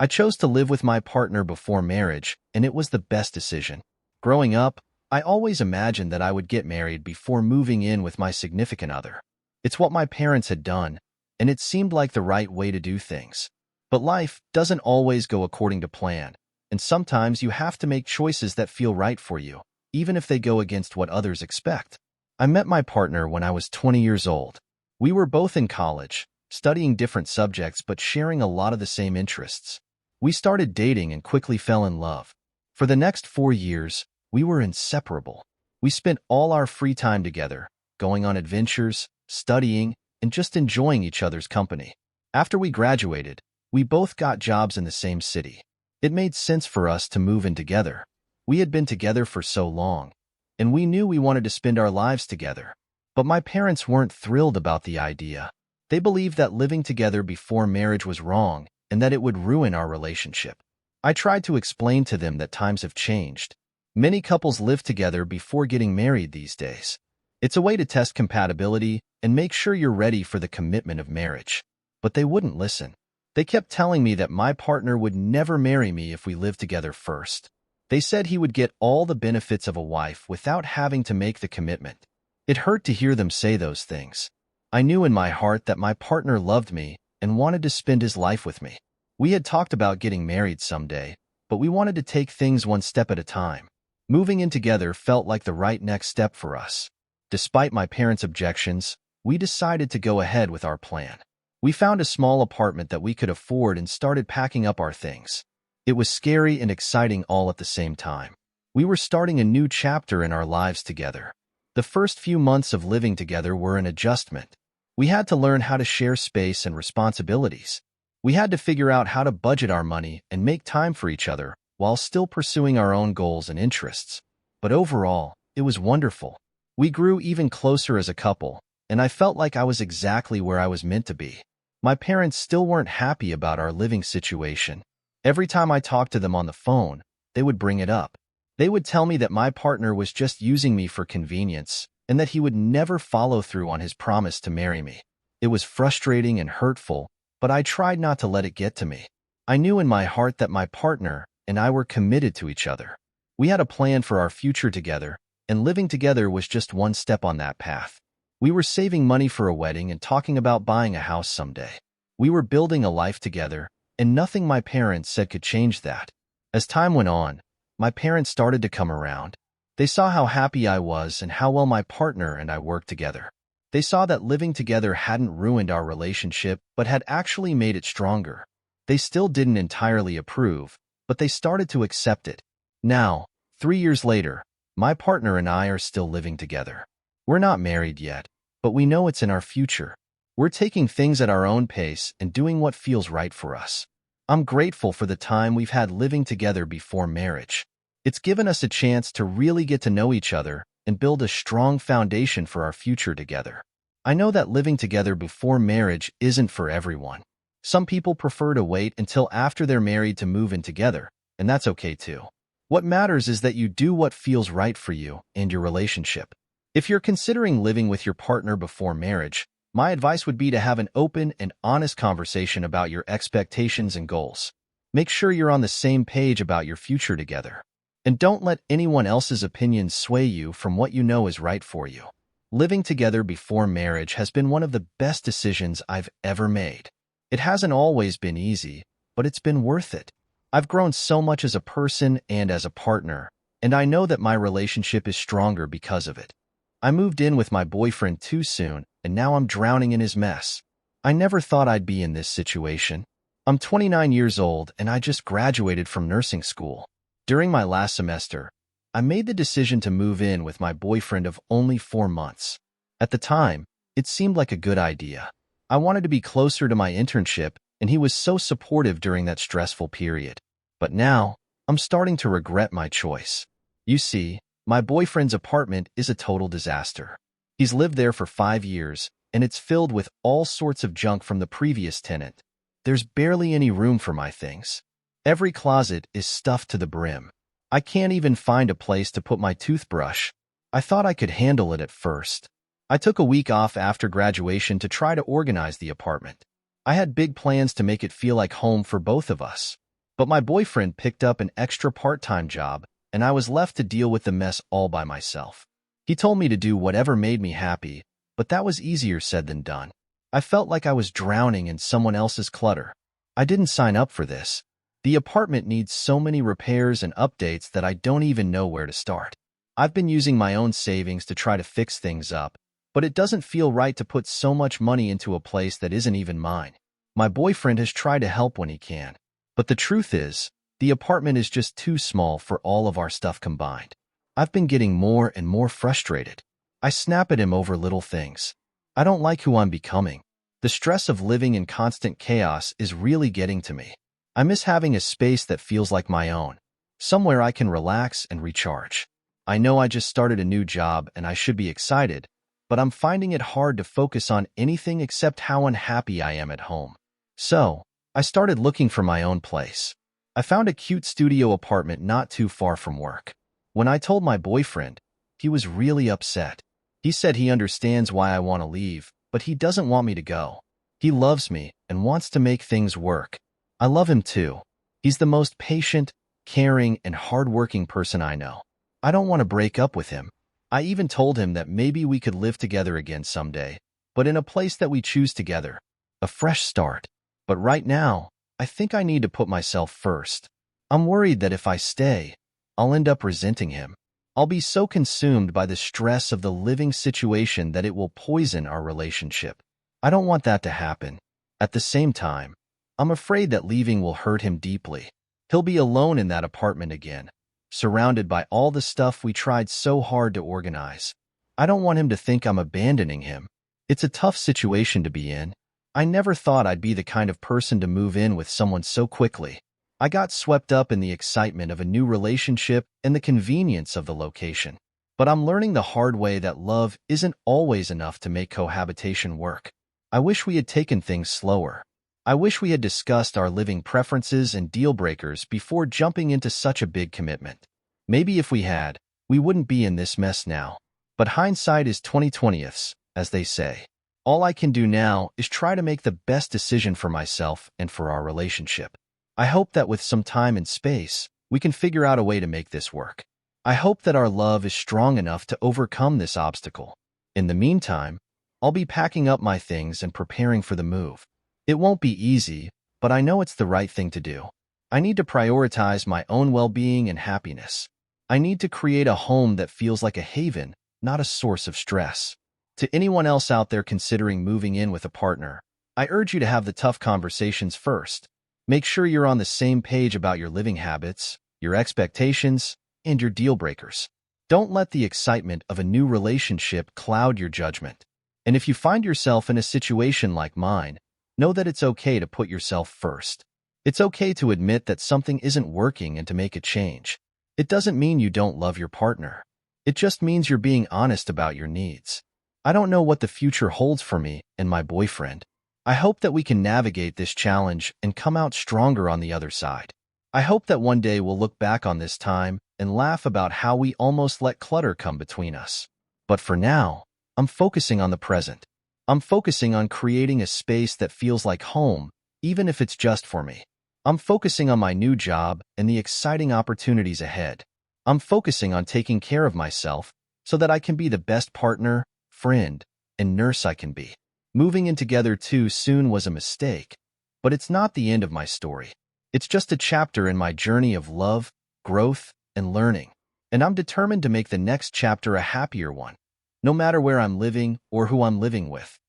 I chose to live with my partner before marriage, and it was the best decision. Growing up, I always imagined that I would get married before moving in with my significant other. It's what my parents had done, and it seemed like the right way to do things. But life doesn't always go according to plan, and sometimes you have to make choices that feel right for you, even if they go against what others expect. I met my partner when I was 20 years old. We were both in college, studying different subjects but sharing a lot of the same interests. We started dating and quickly fell in love. For the next 4 years, we were inseparable. We spent all our free time together, going on adventures, studying, and just enjoying each other's company. After we graduated, we both got jobs in the same city. It made sense for us to move in together. We had been together for so long, and we knew we wanted to spend our lives together. But my parents weren't thrilled about the idea. They believed that living together before marriage was wrong and that it would ruin our relationship. I tried to explain to them that times have changed. Many couples live together before getting married these days. It's a way to test compatibility and make sure you're ready for the commitment of marriage. But they wouldn't listen. They kept telling me that my partner would never marry me if we lived together first. They said he would get all the benefits of a wife without having to make the commitment. It hurt to hear them say those things. I knew in my heart that my partner loved me and wanted to spend his life with me. We had talked about getting married someday, but we wanted to take things one step at a time. Moving in together felt like the right next step for us. Despite my parents' objections, we decided to go ahead with our plan. We found a small apartment that we could afford and started packing up our things. It was scary and exciting all at the same time. We were starting a new chapter in our lives together. The first few months of living together were an adjustment. We had to learn how to share space and responsibilities. We had to figure out how to budget our money and make time for each other while still pursuing our own goals and interests. But overall, it was wonderful. We grew even closer as a couple, and I felt like I was exactly where I was meant to be. My parents still weren't happy about our living situation. Every time I talked to them on the phone, they would bring it up. They would tell me that my partner was just using me for convenience and that he would never follow through on his promise to marry me. It was frustrating and hurtful, but I tried not to let it get to me. I knew in my heart that my partner and I were committed to each other. We had a plan for our future together, and living together was just one step on that path. We were saving money for a wedding and talking about buying a house someday. We were building a life together, and nothing my parents said could change that. As time went on, my parents started to come around. They saw how happy I was and how well my partner and I worked together. They saw that living together hadn't ruined our relationship, but had actually made it stronger. They still didn't entirely approve, but they started to accept it. Now, 3 years later, my partner and I are still living together. We're not married yet, but we know it's in our future. We're taking things at our own pace and doing what feels right for us. I'm grateful for the time we've had living together before marriage. It's given us a chance to really get to know each other and build a strong foundation for our future together. I know that living together before marriage isn't for everyone. Some people prefer to wait until after they're married to move in together, and that's okay too. What matters is that you do what feels right for you and your relationship. If you're considering living with your partner before marriage, my advice would be to have an open and honest conversation about your expectations and goals. Make sure you're on the same page about your future together. And don't let anyone else's opinions sway you from what you know is right for you. Living together before marriage has been one of the best decisions I've ever made. It hasn't always been easy, but it's been worth it. I've grown so much as a person and as a partner, and I know that my relationship is stronger because of it. I moved in with my boyfriend too soon, and now I'm drowning in his mess. I never thought I'd be in this situation. I'm 29 years old, and I just graduated from nursing school. During my last semester, I made the decision to move in with my boyfriend of only 4 months. At the time, it seemed like a good idea. I wanted to be closer to my internship, and he was so supportive during that stressful period. But now, I'm starting to regret my choice. You see, my boyfriend's apartment is a total disaster. He's lived there for 5 years, and it's filled with all sorts of junk from the previous tenant. There's barely any room for my things. Every closet is stuffed to the brim. I can't even find a place to put my toothbrush. I thought I could handle it at first. I took a week off after graduation to try to organize the apartment. I had big plans to make it feel like home for both of us. But my boyfriend picked up an extra part-time job, and I was left to deal with the mess all by myself. He told me to do whatever made me happy, but that was easier said than done. I felt like I was drowning in someone else's clutter. I didn't sign up for this. The apartment needs so many repairs and updates that I don't even know where to start. I've been using my own savings to try to fix things up, but it doesn't feel right to put so much money into a place that isn't even mine. My boyfriend has tried to help when he can, but the truth is, the apartment is just too small for all of our stuff combined. I've been getting more and more frustrated. I snap at him over little things. I don't like who I'm becoming. The stress of living in constant chaos is really getting to me. I miss having a space that feels like my own, somewhere I can relax and recharge. I know I just started a new job and I should be excited, but I'm finding it hard to focus on anything except how unhappy I am at home. So, I started looking for my own place. I found a cute studio apartment not too far from work. When I told my boyfriend, he was really upset. He said he understands why I want to leave, but he doesn't want me to go. He loves me and wants to make things work. I love him too. He's the most patient, caring, and hardworking person I know. I don't want to break up with him. I even told him that maybe we could live together again someday, but in a place that we choose together. A fresh start. But right now, I think I need to put myself first. I'm worried that if I stay, I'll end up resenting him. I'll be so consumed by the stress of the living situation that it will poison our relationship. I don't want that to happen. At the same time, I'm afraid that leaving will hurt him deeply. He'll be alone in that apartment again, surrounded by all the stuff we tried so hard to organize. I don't want him to think I'm abandoning him. It's a tough situation to be in. I never thought I'd be the kind of person to move in with someone so quickly. I got swept up in the excitement of a new relationship and the convenience of the location. But I'm learning the hard way that love isn't always enough to make cohabitation work. I wish we had taken things slower. I wish we had discussed our living preferences and deal breakers before jumping into such a big commitment. Maybe if we had, we wouldn't be in this mess now. But hindsight is 20/20ths, as they say. All I can do now is try to make the best decision for myself and for our relationship. I hope that with some time and space, we can figure out a way to make this work. I hope that our love is strong enough to overcome this obstacle. In the meantime, I'll be packing up my things and preparing for the move. It won't be easy, but I know it's the right thing to do. I need to prioritize my own well-being and happiness. I need to create a home that feels like a haven, not a source of stress. To anyone else out there considering moving in with a partner, I urge you to have the tough conversations first. Make sure you're on the same page about your living habits, your expectations, and your deal breakers. Don't let the excitement of a new relationship cloud your judgment. And if you find yourself in a situation like mine, know that it's okay to put yourself first. It's okay to admit that something isn't working and to make a change. It doesn't mean you don't love your partner. It just means you're being honest about your needs. I don't know what the future holds for me and my boyfriend. I hope that we can navigate this challenge and come out stronger on the other side. I hope that one day we'll look back on this time and laugh about how we almost let clutter come between us. But for now, I'm focusing on the present. I'm focusing on creating a space that feels like home, even if it's just for me. I'm focusing on my new job and the exciting opportunities ahead. I'm focusing on taking care of myself so that I can be the best partner, friend, and nurse I can be. Moving in together too soon was a mistake, but it's not the end of my story. It's just a chapter in my journey of love, growth, and learning. And I'm determined to make the next chapter a happier one, no matter where I'm living or who I'm living with.